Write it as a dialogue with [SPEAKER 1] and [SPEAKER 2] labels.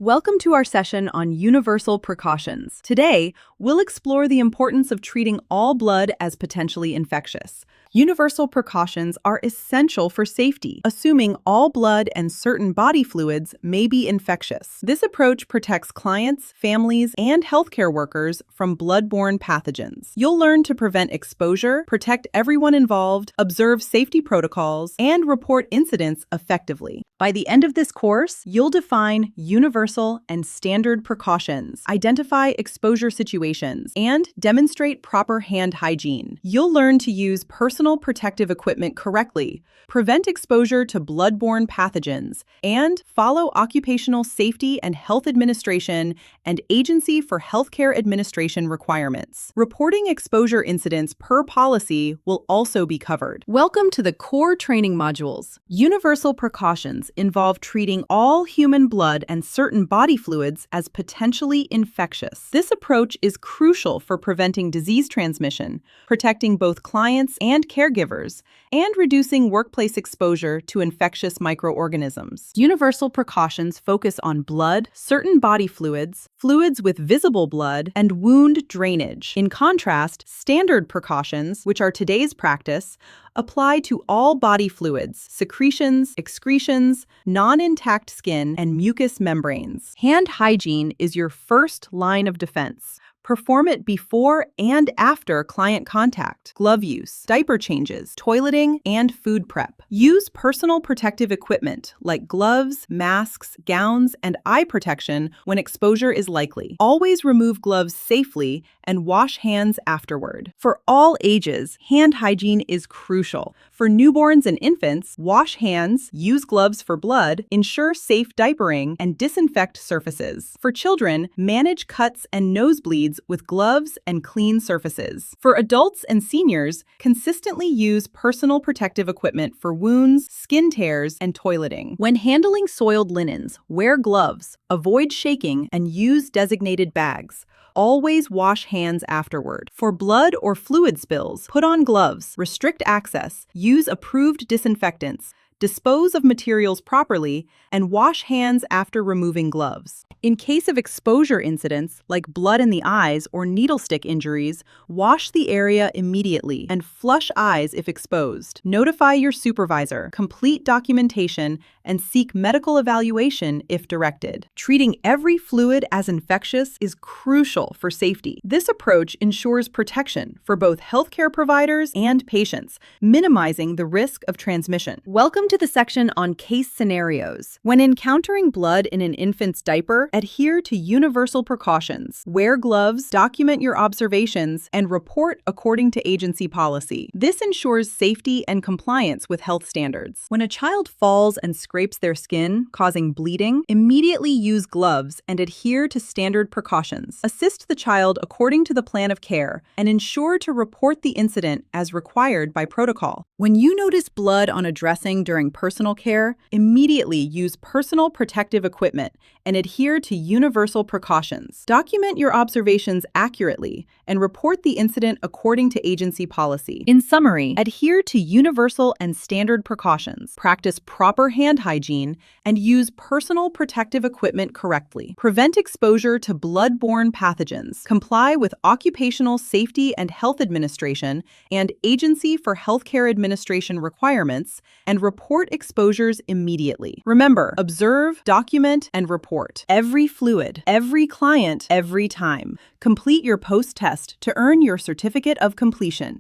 [SPEAKER 1] Welcome to our session on universal precautions. Today, we'll explore the importance of treating all blood as potentially infectious. Universal precautions are essential for safety, assuming all blood and certain body fluids may be infectious. This approach protects clients, families, and healthcare workers from blood-borne pathogens. You'll learn to prevent exposure, protect everyone involved, observe safety protocols, and report incidents effectively. By the end of this course, you'll define universal and standard precautions, identify exposure situations, and demonstrate proper hand hygiene. You'll learn to use personal protective equipment correctly, prevent exposure to blood-borne pathogens, and follow Occupational Safety and Health Administration and Agency for Healthcare Administration requirements. Reporting exposure incidents per policy will also be covered. Welcome to the core training modules. Universal precautions involve treating all human blood and certain body fluids as potentially infectious. This approach is crucial for preventing disease transmission, protecting both clients and caregivers, and reducing workplace exposure to infectious microorganisms. Universal precautions focus on blood, certain body fluids, fluids with visible blood, and wound drainage. In contrast, standard precautions, which are today's practice, apply to all body fluids, secretions, excretions, non-intact skin, and mucous membranes. Hand hygiene is your first line of defense. Perform it before and after client contact, glove use, diaper changes, toileting, and food prep. Use personal protective equipment like gloves, masks, gowns, and eye protection when exposure is likely. Always remove gloves safely and wash hands afterward. For all ages, hand hygiene is crucial. For newborns and infants, wash hands, use gloves for blood, ensure safe diapering, and disinfect surfaces. For children, manage cuts and nosebleeds with gloves and clean surfaces. For adults and seniors, consistently use personal protective equipment for wounds, skin tears, and toileting. When handling soiled linens, wear gloves, avoid shaking, and use designated bags. Always wash hands afterward. For blood or fluid spills, put on gloves, restrict access, use approved disinfectants, dispose of materials properly, and wash hands after removing gloves. In case of exposure incidents, like blood in the eyes or needle stick injuries, wash the area immediately and flush eyes if exposed. Notify your supervisor, complete documentation, and seek medical evaluation if directed. Treating every fluid as infectious is crucial for safety. This approach ensures protection for both healthcare providers and patients, minimizing the risk of transmission. Welcome to the section on case scenarios. When encountering blood in an infant's diaper, adhere to universal precautions. Wear gloves, document your observations, and report according to agency policy. This ensures safety and compliance with health standards. When a child falls and scrapes their skin, causing bleeding, immediately use gloves and adhere to standard precautions. Assist the child according to the plan of care and ensure to report the incident as required by protocol. When you notice blood on a dressing during personal care, immediately use personal protective equipment and adhere to universal precautions. Document your observations accurately and report the incident according to agency policy. In summary, adhere to universal and standard precautions, practice proper hand hygiene, and use personal protective equipment correctly. Prevent exposure to blood-borne pathogens. Comply with Occupational Safety and Health Administration and Agency for Healthcare Administration requirements, and report exposures immediately. Remember, observe, document, and report. Every fluid, every client, every time. Complete your post-test to earn your certificate of completion.